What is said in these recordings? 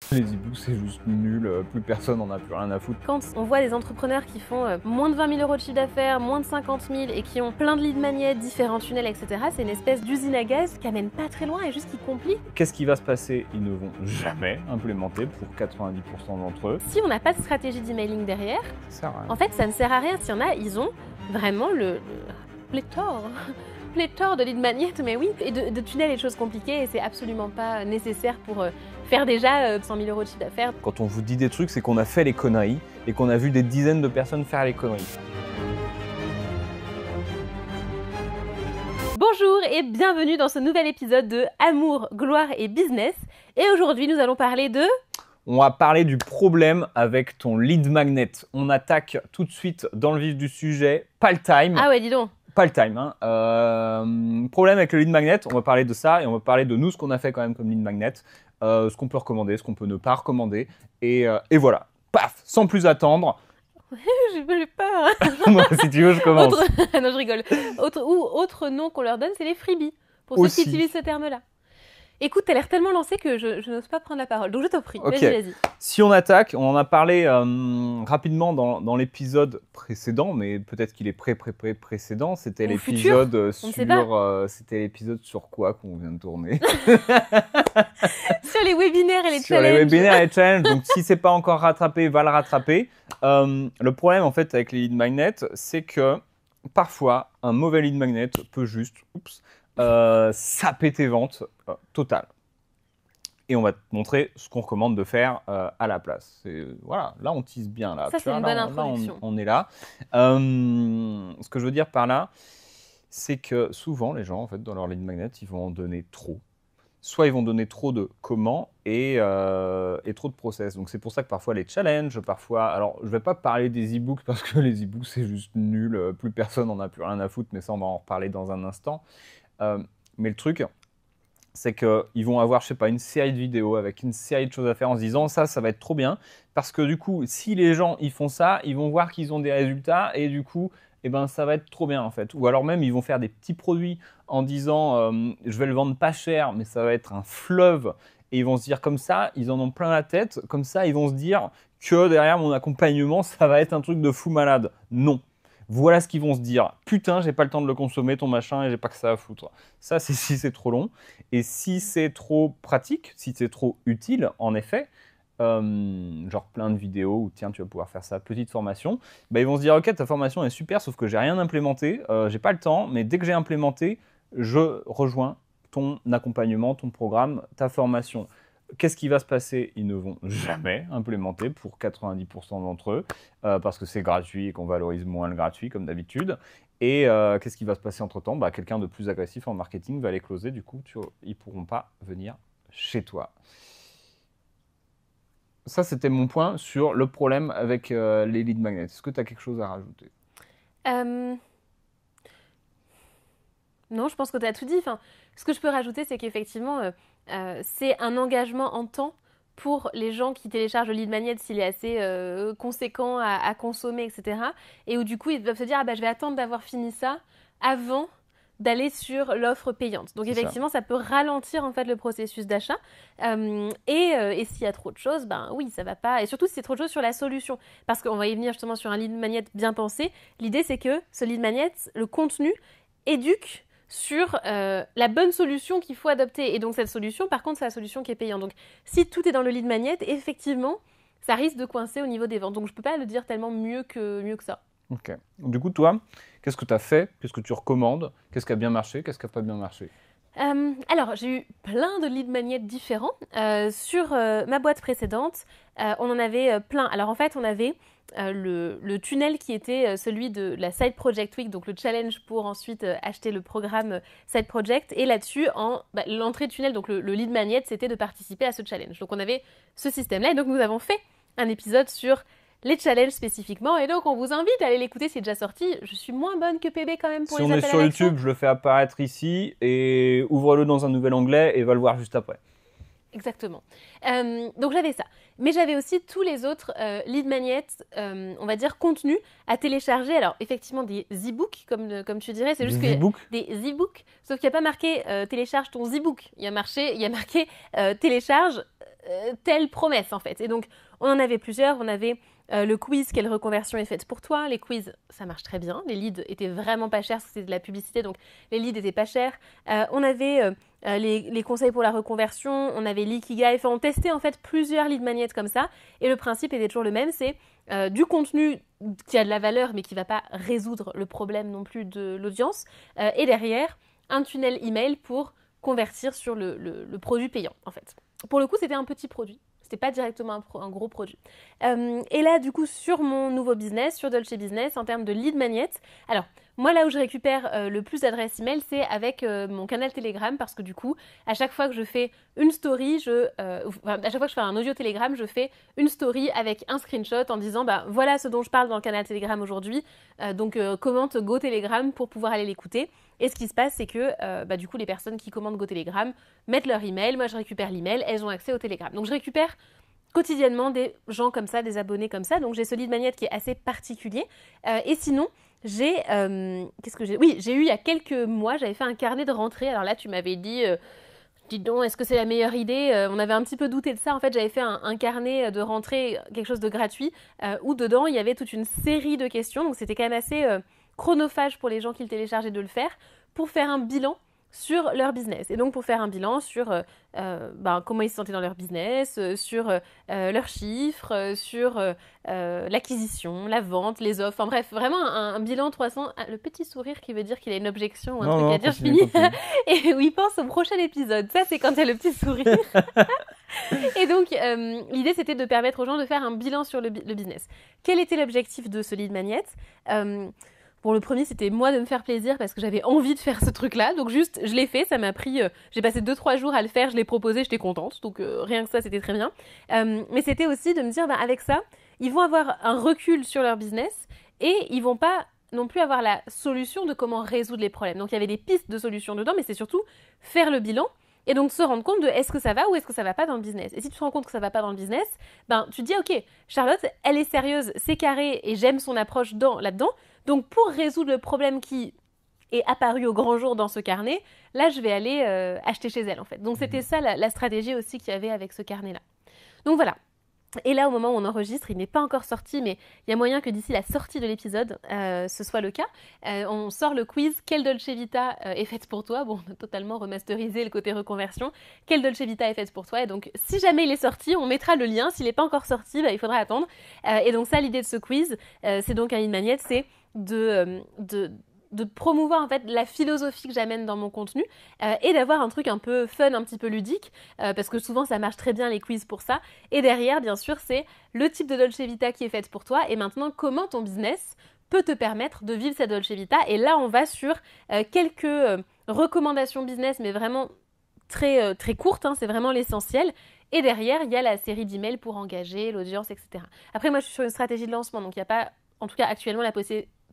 Les e-books, c'est juste nul, plus personne n'en a plus rien à foutre. Quand on voit des entrepreneurs qui font moins de 20 000 € de chiffre d'affaires, moins de 50 000 et qui ont plein de lead magnets, différents tunnels, etc., c'est une espèce d'usine à gaz qui amène pas très loin et juste qui complique. Qu'est-ce qui va se passer? Ils ne vont jamais implémenter pour 90% d'entre eux. Si on n'a pas de stratégie d'emailing derrière, Ça sert à rien. en fait, ça ne sert à rien. S'il y en a, ils ont vraiment le pléthore de lead magnets, mais oui, et de tunnels et de choses compliquées, et c'est absolument pas nécessaire pour faire déjà 100 000 € de chiffre d'affaires. Quand on vous dit des trucs, c'est qu'on a fait les conneries et qu'on a vu des dizaines de personnes faire les conneries. Bonjour et bienvenue dans ce nouvel épisode de Amour, Gloire et Business. Et aujourd'hui, nous allons parler de... On va parler du problème avec ton lead magnet. On attaque tout de suite dans le vif du sujet. Pas le time. Ah ouais, dis donc. Pas le time. Hein. Problème avec le lead magnet, on va parler de ça et on va parler de nous, ce qu'on a fait quand même comme lead magnet, ce qu'on peut recommander, ce qu'on peut ne pas recommander. Et voilà. Paf, sans plus attendre. J'ai peur. Moi, si tu veux, je commence. Non, je rigole. Autre nom qu'on leur donne, c'est les freebies, pour Aussi. ceux qui utilisent ce terme-là. Écoute, t'as l'air tellement lancé que je n'ose pas prendre la parole, donc je t'en prie, Ok. vas-y. Si on attaque, on en a parlé rapidement dans l'épisode précédent, mais peut-être qu'il est précédent. C'était Ou l'épisode futur, on ne sait pas. c'était l'épisode sur quoi qu'on vient de tourner? Sur les webinaires et les Sur challenges. les webinaires et les challenges. Donc si c'est pas encore rattrapé, va le rattraper. Le problème en fait avec les lead magnets, c'est que parfois un mauvais lead magnet peut juste, saper tes ventes totales. Et on va te montrer ce qu'on recommande de faire à la place. Voilà, là on tease bien. Là, Ça, tu c'est vois, une là, bonne là, introduction. on est là. Ce que je veux dire par là, c'est que souvent les gens, en fait, dans leur lead magnet, ils vont en donner trop. Soit ils vont donner trop de comment et trop de process. Donc c'est pour ça que parfois les challenges, alors je ne vais pas parler des e-books parce que les e-books c'est juste nul, plus personne n'en a plus rien à foutre, mais ça on va en reparler dans un instant. Mais le truc, c'est qu'ils vont avoir, je sais pas, une série de vidéos avec une série de choses à faire en se disant ça va être trop bien. Parce que du coup, si les gens ils font ça, ils vont voir qu'ils ont des résultats et du coup, eh ben, ça va être trop bien en fait. Ou alors même, ils vont faire des petits produits en disant je vais le vendre pas cher, mais ça va être un fleuve. Et ils vont se dire comme ça, ils en ont plein la tête. Comme ça, ils vont se dire que derrière mon accompagnement, ça va être un truc de fou malade. Non. Voilà ce qu'ils vont se dire. Putain, j'ai pas le temps de le consommer, ton machin, et j'ai pas que ça à foutre. Ça, c'est si c'est trop long. Et si c'est trop pratique, si c'est trop utile, en effet, genre plein de vidéos où tiens, tu vas pouvoir faire ça, petite formation, bah, ils vont se dire ok, ta formation est super, sauf que j'ai rien implémenté, j'ai pas le temps, mais dès que j'ai implémenté, je rejoins ton accompagnement, ton programme, ta formation. Qu'est-ce qui va se passer? Ils ne vont jamais implémenter pour 90% d'entre eux parce que c'est gratuit et qu'on valorise moins le gratuit comme d'habitude. Et qu'est-ce qui va se passer entre-temps? Bah, quelqu'un de plus agressif en marketing va les closer, du coup, ils ne pourront pas venir chez toi. Ça, c'était mon point sur le problème avec les lead magnets. Est-ce que tu as quelque chose à rajouter? Non, je pense que tu as tout dit. Enfin, ce que je peux rajouter, c'est qu'effectivement, c'est un engagement en temps pour les gens qui téléchargent le lead magnet s'il est assez conséquent à consommer, etc. Et où du coup, ils doivent se dire, ah bah, je vais attendre d'avoir fini ça avant d'aller sur l'offre payante. Donc effectivement, ça peut ralentir en fait le processus d'achat. Et s'il y a trop de choses, ben oui, ça va pas. Et surtout si c'est trop de choses sur la solution. Parce qu'on va y venir justement sur un lead magnet bien pensé. L'idée, c'est que ce lead magnet, le contenu, éduque sur la bonne solution qu'il faut adopter. Et donc cette solution, par contre, c'est la solution qui est payante. Donc si tout est dans le lead magnet, effectivement, ça risque de coincer au niveau des ventes. Donc je ne peux pas le dire tellement mieux que ça. Ok. Du coup, toi, qu'est-ce que tu as fait? Qu'est-ce que tu recommandes? Qu'est-ce qui a bien marché? Qu'est-ce qui n'a pas bien marché? Alors, j'ai eu plein de lead magnets différents. Sur ma boîte précédente, on en avait plein. Alors en fait, on avait le tunnel qui était celui de la Side Project Week, donc le challenge pour ensuite acheter le programme Side Project. Et là-dessus, l'entrée tunnel, donc le lead magnet, c'était de participer à ce challenge. Donc on avait ce système-là. Et donc nous avons fait un épisode sur les challenges spécifiquement. Et donc on vous invite à aller l'écouter, c'est déjà sorti. Je suis moins bonne que PB quand même pour Si les on est appels sur à l'action. YouTube, je le fais apparaître ici et ouvre-le dans un nouvel onglet et va le voir juste après. Exactement. Donc j'avais ça. Mais j'avais aussi tous les autres lead magnets, on va dire contenus à télécharger. Alors effectivement des e-books, comme tu dirais, c'est juste que des e-books, sauf qu'il n'y a pas marqué télécharge ton e-book. Il y a marqué télécharge telle promesse en fait. Et donc on en avait plusieurs, on avait le quiz quelle reconversion est faite pour toi. Les quiz ça marche très bien, les leads étaient vraiment pas chers parce que c'était de la publicité donc les leads étaient pas chers. On avait les conseils pour la reconversion, on avait l'ikigai, enfin on testait en fait plusieurs lead magnets comme ça et le principe était toujours le même, c'est du contenu qui a de la valeur mais qui ne va pas résoudre le problème non plus de l'audience et derrière un tunnel email pour convertir sur le produit payant en fait. Pour le coup c'était un petit produit, c'était pas directement un gros produit. Et là du coup sur mon nouveau business, sur Dolce Business en termes de lead magnet, alors moi là où je récupère le plus d'adresses email c'est avec mon canal Telegram parce que du coup à chaque fois que je fais une story, à chaque fois que je fais un audio Telegram je fais une story avec un screenshot en disant bah voilà ce dont je parle dans le canal Telegram aujourd'hui, donc commente Go Telegram pour pouvoir aller l'écouter. Et ce qui se passe c'est que du coup les personnes qui commandent Go Telegram mettent leur email, moi je récupère l'email, elles ont accès au Telegram. Donc je récupère quotidiennement des gens comme ça, des abonnés comme ça, donc j'ai ce lead magnet qui est assez particulier. Et sinon j'ai j'ai eu il y a quelques mois, j'avais fait un carnet de rentrée. Alors là, tu m'avais dit, dis donc, est-ce que c'est la meilleure idée? On avait un petit peu douté de ça. En fait, j'avais fait un carnet de rentrée, quelque chose de gratuit, où dedans, il y avait toute une série de questions. Donc, c'était quand même assez chronophage pour les gens qui le téléchargeaient de le faire, pour faire un bilan sur leur business. Et donc, pour faire un bilan sur comment ils se sentaient dans leur business, sur leurs chiffres, sur l'acquisition, la vente, les offres. Enfin bref, vraiment un bilan 300. Ah, le petit sourire qui veut dire qu'il a une objection ou un truc à dire, je finis. Et où il pense au prochain épisode. Ça, c'est quand il y a le petit sourire. Et donc, l'idée, c'était de permettre aux gens de faire un bilan sur le business. Quel était l'objectif de ce lead magnet? Bon, le premier, c'était moi de me faire plaisir parce que j'avais envie de faire ce truc-là. Donc juste, je l'ai fait, ça m'a pris... j'ai passé 2-3 jours à le faire, je l'ai proposé, j'étais contente. Donc rien que ça, c'était très bien. Mais c'était aussi de me dire, avec ça, ils vont avoir un recul sur leur business et ils vont pas non plus avoir la solution de comment résoudre les problèmes. Donc il y avait des pistes de solutions dedans, mais c'est surtout faire le bilan et donc se rendre compte de est-ce que ça va ou est-ce que ça va pas dans le business. Et si tu te rends compte que ça va pas dans le business, tu te dis, ok, Charlotte, elle est sérieuse, c'est carré et j'aime son approche là-dedans. Donc, pour résoudre le problème qui est apparu au grand jour dans ce carnet, là, je vais aller acheter chez elle, en fait. Donc, c'était ça la stratégie aussi qu'il y avait avec ce carnet-là. Donc, voilà. Et là, au moment où on enregistre, il n'est pas encore sorti, mais il y a moyen que d'ici la sortie de l'épisode, ce soit le cas. On sort le quiz « Quelle Dolce Vita est faite pour toi ?» Bon, on a totalement remasterisé le côté reconversion. « Quelle Dolce Vita est faite pour toi ?» Et donc, si jamais il est sorti, on mettra le lien. S'il n'est pas encore sorti, il faudra attendre. Et donc ça, l'idée de ce quiz, c'est donc un lead magnet, c'est de promouvoir en fait la philosophie que j'amène dans mon contenu et d'avoir un truc un peu fun, un petit peu ludique parce que souvent ça marche très bien les quiz pour ça. Et derrière, bien sûr, c'est le type de Dolce Vita qui est faite pour toi et maintenant comment ton business peut te permettre de vivre cette Dolce Vita. Et là, on va sur quelques recommandations business, mais vraiment très, très courtes, hein, c'est vraiment l'essentiel. Et derrière, il y a la série d'emails pour engager l'audience, etc. Après, moi, je suis sur une stratégie de lancement, donc il n'y a pas, en tout cas actuellement, la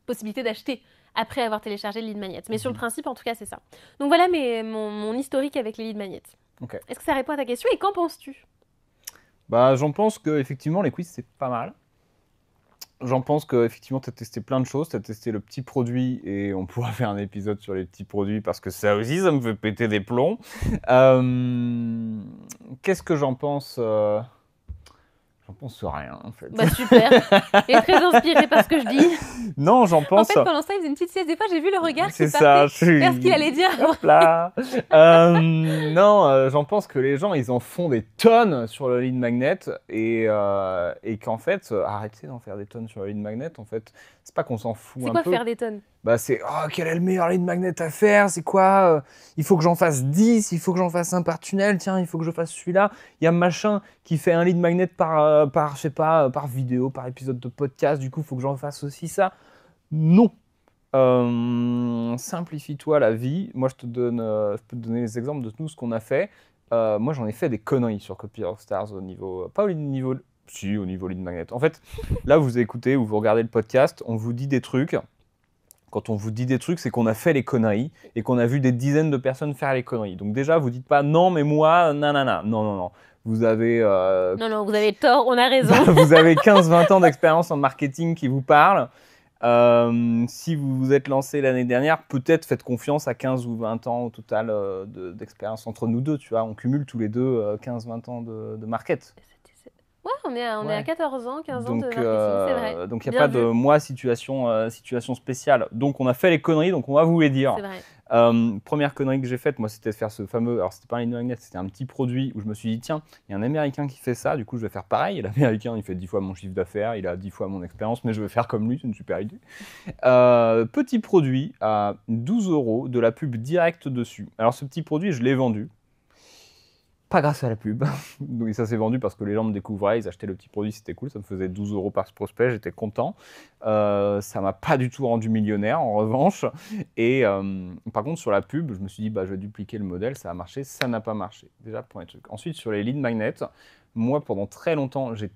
possibilité d'acheter après avoir téléchargé le lead magnet. Mais sur le principe, en tout cas, c'est ça. Donc voilà mon historique avec les lead magnets. Okay. Est-ce que ça répond à ta question et qu'en penses-tu? J'en pense qu'effectivement, les quiz, c'est pas mal. J'en pense qu'effectivement, tu as testé plein de choses. Tu as testé le petit produit et on pourra faire un épisode sur les petits produits parce que ça aussi, ça me fait péter des plombs. Qu'est-ce que j'en pense J'en pense rien, en fait. Super. Il est très inspiré par ce que je dis. Non, j'en pense... En fait, pendant ça, il faisait une petite sieste. Des fois, j'ai vu le regard qui partait vers ce qu'il allait dire. Hop là. Non, j'en pense que les gens, ils en font des tonnes sur le lead magnet et qu'en fait, arrêtez d'en faire des tonnes sur le lead magnet. En fait, c'est pas qu'on s'en fout un peu. C'est quoi faire des tonnes? C'est quel est le meilleur lead magnet à faire? C'est quoi? Il faut que j'en fasse 10, il faut que j'en fasse un par tunnel, tiens, il faut que je fasse celui-là. Il y a machin qui fait un lead magnet par je sais pas, par vidéo, par épisode de podcast, du coup, il faut que j'en fasse aussi ça. Non. Simplifie-toi la vie. Moi, je peux te donner les exemples de tout ce qu'on a fait. Moi, j'en ai fait des conneries sur Copy Rockstars au niveau, pas au niveau, si, au niveau lead magnet. En fait, là, vous écoutez ou vous regardez le podcast, on vous dit des trucs. Quand on vous dit des trucs, c'est qu'on a fait les conneries et qu'on a vu des dizaines de personnes faire les conneries. Donc déjà, vous dites pas non, mais moi, nanana. Non. Vous avez... Non, vous avez tort, on a raison. Vous avez 15-20 ans d'expérience en marketing qui vous parlent. Si vous vous êtes lancé l'année dernière, peut-être faites confiance à 15 ou 20 ans au total d'expérience entre nous deux. Tu vois, on cumule tous les deux 15-20 ans de market. Ouais, on est à Ouais. 14 ans, 15 ans de Donc, marketing, c'est vrai. donc il n'y a Bien pas de vu. moi situation spéciale. Donc, on a fait les conneries, donc on va vous les dire. C'est vrai. Première connerie que j'ai faite, moi, c'était de faire ce fameux. Alors, c'était pas un lead magnet, c'était un petit produit où je me suis dit, tiens, il y a un Américain qui fait ça, du coup, je vais faire pareil. Et l'Américain, il fait 10 fois mon chiffre d'affaires, il a 10 fois mon expérience, mais je vais faire comme lui, c'est une super idée. Petit produit à 12 €, de la pub directe dessus. Alors, ce petit produit, je l'ai vendu. Pas grâce à la pub. Donc, ça s'est vendu parce que les gens me découvraient, ils achetaient le petit produit, c'était cool, ça me faisait 12 € par prospect, j'étais content. Ça m'a pas du tout rendu millionnaire en revanche. Et par contre, sur la pub, je me suis dit, bah, je vais dupliquer le modèle, ça a marché, ça n'a pas marché. Déjà, premier truc. Ensuite, sur les lead magnets, moi, pendant très longtemps, je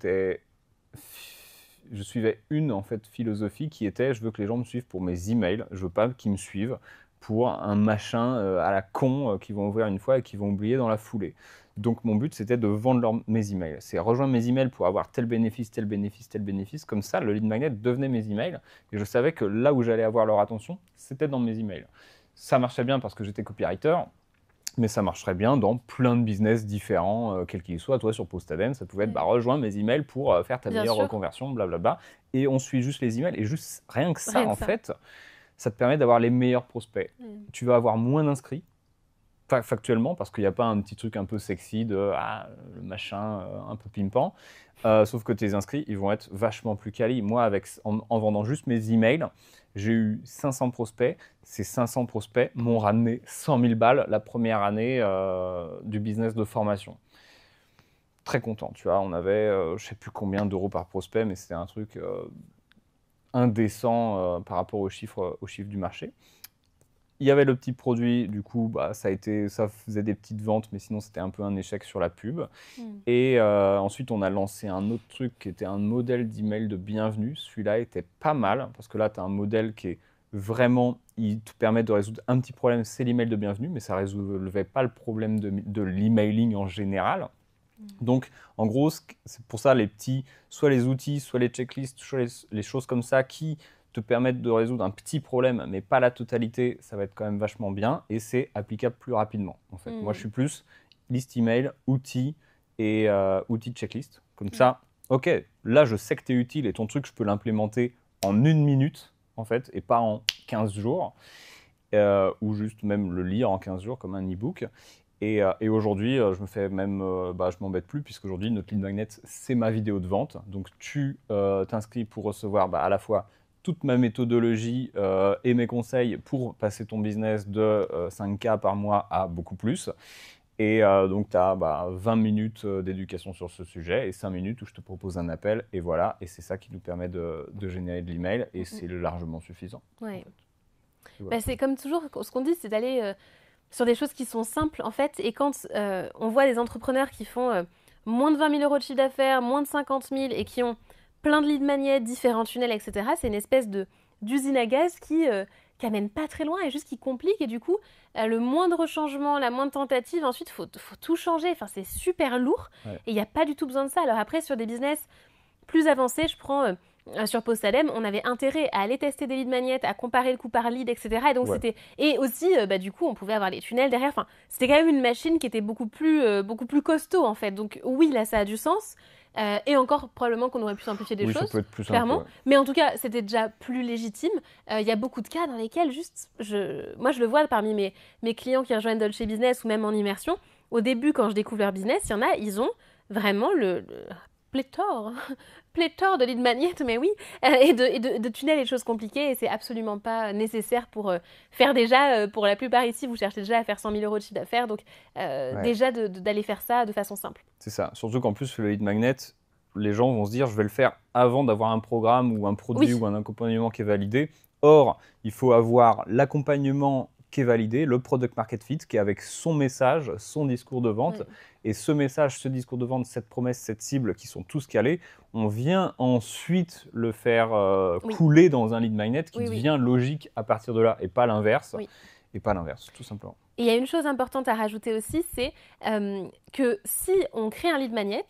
suivais une en fait, philosophie qui était, je veux que les gens me suivent pour mes emails, je veux pas qu'ils me suivent pour un machin à la con qu'ils vont ouvrir une fois et qu'ils vont oublier dans la foulée. Donc mon but, c'était de vendre mes emails. C'est rejoindre mes emails pour avoir tel bénéfice, tel bénéfice, tel bénéfice. Comme ça, le lead magnet devenait mes emails. Et je savais que là où j'allais avoir leur attention, c'était dans mes emails. Ça marchait bien parce que j'étais copywriter, mais ça marcherait bien dans plein de business différents, quels qu'ils soient. Toi, sur Postadem, ça pouvait être rejoins mes emails pour faire ta meilleure reconversion, blablabla. Et on suit juste les emails. Et juste rien que ça, fait, ça te permet d'avoir les meilleurs prospects. Tu vas avoir moins d'inscrits, factuellement, parce qu'il n'y a pas un petit truc un peu sexy de le machin un peu pimpant. Sauf que tes inscrits, ils vont être vachement plus quali. Moi, en vendant juste mes emails, j'ai eu 500 prospects. Ces 500 prospects m'ont ramené 100 000 balles la première année du business de formation. Très content, tu vois. On avait, je ne sais plus combien d'euros par prospect, mais c'était un truc indécent par rapport aux chiffres du marché. Il y avait le petit produit, du coup, bah, ça faisait des petites ventes, mais sinon c'était un peu un échec sur la pub. Et ensuite, on a lancé un autre truc qui était un modèle d'email de bienvenue. Celui-là était pas mal, parce que là, tu as un modèle qui est vraiment, il te permet de résoudre un petit problème, c'est l'email de bienvenue, mais ça ne résolvait pas le problème de l'emailing en général. Donc, en gros, c'est pour ça les petits, soit les outils, soit les checklists, soit les choses comme ça qui te permettre de résoudre un petit problème, mais pas la totalité, ça va être quand même vachement bien et c'est applicable plus rapidement. En fait. Moi, je suis plus liste email, outils et outils checklist. Comme ça, ok, là, je sais que tu es utile et ton truc, je peux l'implémenter en 1 minute, en fait, et pas en 15 jours, ou juste même le lire en 15 jours comme un e-book. Et aujourd'hui, je me fais même, je m'embête plus puisqu'aujourd'hui, notre lead magnet, c'est ma vidéo de vente. Donc, tu t'inscris pour recevoir à la fois toute ma méthodologie et mes conseils pour passer ton business de 5K par mois à beaucoup plus. Et donc, tu as 20 minutes d'éducation sur ce sujet et 5 minutes où je te propose un appel. Et voilà, et c'est ça qui nous permet de générer de l'email et c'est largement suffisant. Ouais. En fait. Voilà. C'est comme toujours, ce qu'on dit, c'est d'aller sur des choses qui sont simples, en fait. Et quand on voit des entrepreneurs qui font moins de 20 000 € de chiffre d'affaires, moins de 50 000 et qui ont plein de lead magnets, différents tunnels, etc. C'est une espèce d'usine à gaz qui amène pas très loin et juste qui complique. Et du coup, le moindre changement, la moindre tentative, ensuite, faut tout changer. Enfin, c'est super lourd et il n'y a pas du tout besoin de ça. Alors après, sur des business plus avancés, je prends... sur Postadem, on avait intérêt à aller tester des lead magnets, à comparer le coût par lead, etc. Et donc et aussi, du coup, on pouvait avoir les tunnels derrière. Enfin, c'était quand même une machine qui était beaucoup plus costaud en fait. Donc oui, là, ça a du sens. Et encore, probablement qu'on aurait pu simplifier des choses, ça peut être plus clairement. simple, Mais en tout cas, c'était déjà plus légitime. Il y a beaucoup de cas dans lesquels, moi, je le vois parmi mes clients qui rejoignent Dolce Business ou même en immersion. Au début, quand je découvre leur business, il y en a, ils ont vraiment le pléthore de lead magnet, mais oui, et de tunnels et de choses compliquées, et c'est absolument pas nécessaire pour faire déjà, pour la plupart ici, vous cherchez déjà à faire 100 000 € de chiffre d'affaires, donc déjà d'aller faire ça de façon simple. C'est ça, surtout qu'en plus, le lead magnet, les gens vont se dire, je vais le faire avant d'avoir un programme ou un produit ou un accompagnement qui est validé. Or, il faut avoir l'accompagnement qui est validé, le product market fit, qui est avec son message, son discours de vente. Et ce message, ce discours de vente, cette promesse, cette cible, qui sont tous calés, on vient ensuite le faire couler dans un lead magnet qui devient logique à partir de là, et pas l'inverse. Et pas l'inverse, tout simplement. Et il y a une chose importante à rajouter aussi, c'est que si on crée un lead magnet,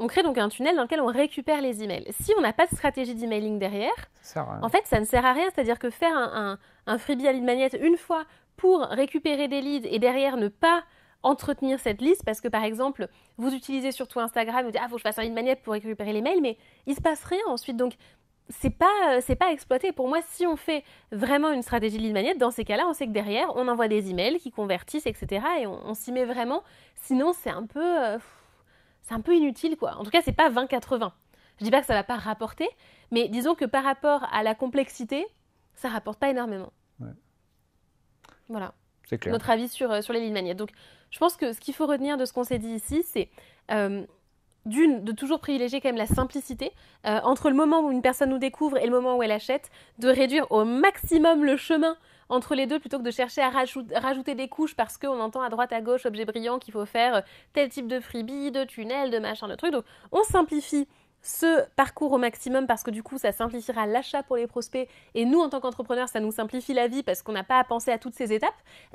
On crée donc un tunnel dans lequel on récupère les emails. Si on n'a pas de stratégie d'emailing derrière, en fait, ça ne sert à rien. C'est-à-dire que faire un freebie à lead magnet une fois pour récupérer des leads et derrière ne pas entretenir cette liste, parce que par exemple, vous utilisez surtout Instagram, vous dites « Ah, faut que je fasse un lead magnet pour récupérer les mails », mais il se passe rien ensuite. Donc, c'est pas exploité. Pour moi, si on fait vraiment une stratégie de lead magnet, dans ces cas-là, on sait que derrière, on envoie des emails qui convertissent, etc. Et on s'y met vraiment. Sinon, c'est un peu inutile, quoi. En tout cas, c'est pas 20-80. Je dis pas que ça va pas rapporter, mais disons que par rapport à la complexité, ça rapporte pas énormément. Ouais. Voilà. C'est clair. Notre avis sur les lead magnets. Donc, je pense que ce qu'il faut retenir de ce qu'on s'est dit ici, c'est de toujours privilégier quand même la simplicité entre le moment où une personne nous découvre et le moment où elle achète, de réduire au maximum le chemin entre les deux plutôt que de chercher à rajouter des couches parce qu'on entend à droite à gauche, objet brillant, qu'il faut faire tel type de freebie, de tunnel, de machin, de truc. Donc on simplifie ce parcours au maximum parce que du coup ça simplifiera l'achat pour les prospects et nous en tant qu'entrepreneurs ça nous simplifie la vie parce qu'on n'a pas à penser à toutes ces étapes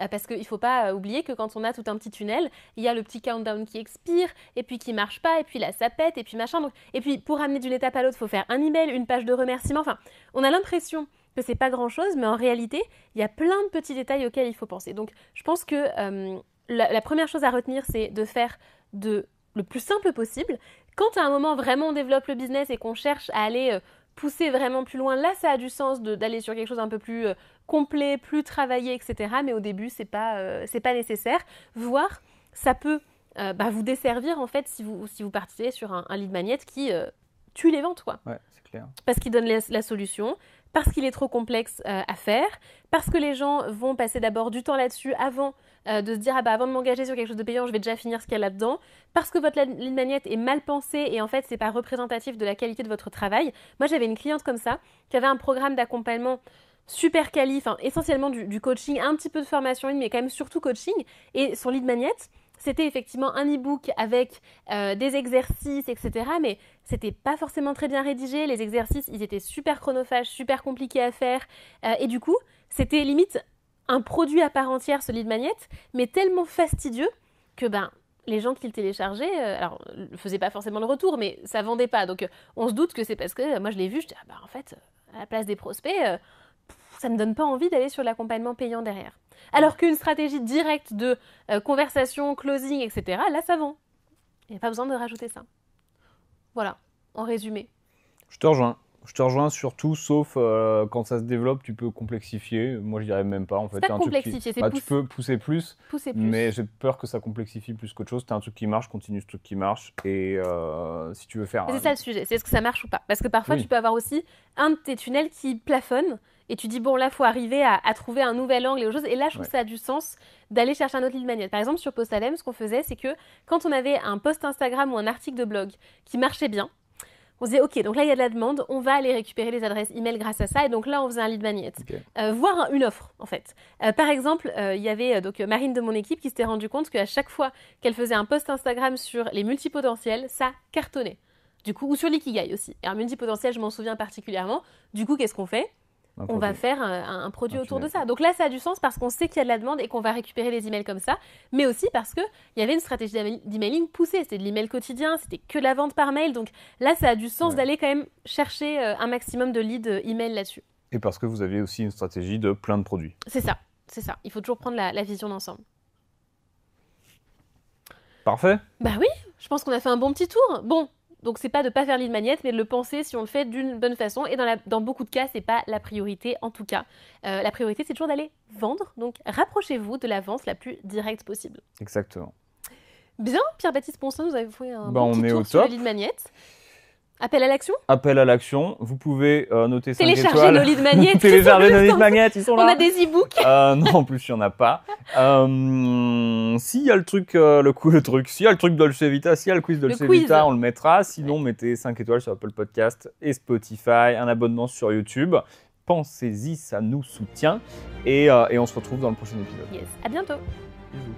parce qu'il ne faut pas oublier que quand on a tout un petit tunnel il y a le petit countdown qui expire et puis qui marche pas et puis là ça pète et puis machin donc, et puis pour amener d'une étape à l'autre il faut faire un email, une page de remerciement, enfin on a l'impression que c'est pas grand chose mais en réalité il y a plein de petits détails auxquels il faut penser. Donc je pense que la première chose à retenir c'est de faire le plus simple possible. Quand à un moment vraiment on développe le business et qu'on cherche à aller pousser vraiment plus loin, là ça a du sens d'aller sur quelque chose un peu plus complet, plus travaillé, etc. Mais au début c'est pas nécessaire. Voire ça peut vous desservir en fait si vous partez sur un lead magnet qui tue les ventes, quoi. Ouais, c'est clair. Parce qu'il donne la solution, parce qu'il est trop complexe à faire, parce que les gens vont passer d'abord du temps là-dessus avant de se dire avant de m'engager sur quelque chose de payant, je vais déjà finir ce qu'il y a là-dedans, parce que votre lead magnet est mal pensé et en fait c'est pas représentatif de la qualité de votre travail. Moi j'avais une cliente comme ça qui avait un programme d'accompagnement super quali, essentiellement du coaching, un petit peu de formation, mais quand même surtout coaching, et son lead magnet c'était effectivement un e-book avec des exercices, etc. Mais c'était pas forcément très bien rédigé. Les exercices, ils étaient super chronophages, super compliqués à faire. Et du coup, c'était limite un produit à part entière, ce lead magnet, mais tellement fastidieux que les gens qui le téléchargeaient, alors ne faisaient pas forcément le retour, mais ça vendait pas. Donc on se doute que c'est parce que moi je l'ai vu, je dis en fait, à la place des prospects, ça me donne pas envie d'aller sur l'accompagnement payant derrière. Alors qu'une stratégie directe de conversation, closing, etc., là ça vend. Il n'y a pas besoin de rajouter ça. Voilà, en résumé. Je te rejoins. Je te rejoins surtout, sauf quand ça se développe, tu peux complexifier. Moi, je dirais même pas. En fait, c'est pas complexifier, c'est tu peux pousser plus, plus. Mais j'ai peur que ça complexifie plus qu'autre chose. T'as un truc qui marche, continue ce truc qui marche. Et si tu veux faire... C'est ça le sujet, c'est est-ce que ça marche ou pas. Parce que parfois, tu peux avoir aussi un de tes tunnels qui plafonne et tu dis, bon, là, il faut arriver à trouver un nouvel angle et autre chose. Et là, je trouve que ça a du sens d'aller chercher un autre lead magnet. Par exemple, sur Postalem, ce qu'on faisait, c'est que quand on avait un post Instagram ou un article de blog qui marchait bien, on se disait, ok, donc là, il y a de la demande, on va aller récupérer les adresses email grâce à ça. Et donc là, on faisait un lead magnet. Voire une offre, en fait. Par exemple, il y avait donc Marine de mon équipe qui s'était rendu compte qu'à chaque fois qu'elle faisait un post Instagram sur les multipotentiels, ça cartonnait. Du coup, ou sur l'ikigai aussi. Et un multipotentiel, je m'en souviens particulièrement. Du coup, qu'est-ce qu'on fait ? On va faire un produit autour de ça. Donc là, ça a du sens parce qu'on sait qu'il y a de la demande et qu'on va récupérer les emails comme ça, mais aussi parce qu'il y avait une stratégie d'emailing poussée. C'était de l'email quotidien, c'était que de la vente par mail. Donc là, ça a du sens d'aller quand même chercher un maximum de leads email là-dessus. Et parce que vous aviez aussi une stratégie de plein de produits. C'est ça. Il faut toujours prendre la vision d'ensemble. Parfait. Bah oui, je pense qu'on a fait un bon petit tour. Bon. Donc, c'est pas de pas faire lead magnet, mais de le penser si on le fait d'une bonne façon. Et dans beaucoup de cas, c'est pas la priorité, en tout cas. La priorité, c'est toujours d'aller vendre. Donc, rapprochez-vous de la vente la plus directe possible. Exactement. Bien, Pierre-Baptiste Ponson, vous avez fait un bon petit tour sur le lead magnet. Appel à l'action ? Appel à l'action. Vous pouvez noter 5 étoiles. Télécharger nos lead magnets. Télécharger nos lead magnets, ils sont là. On a des e-books. Non, en plus, il n'y en a pas. S'il y a le truc, s'il y a le truc Dolce Vita, s'il y a le quiz Dolce Vita, on le mettra. Sinon, mettez 5 étoiles sur Apple Podcast et Spotify, un abonnement sur YouTube. Pensez-y, ça nous soutient. Et on se retrouve dans le prochain épisode. Yes, à bientôt. Bisous.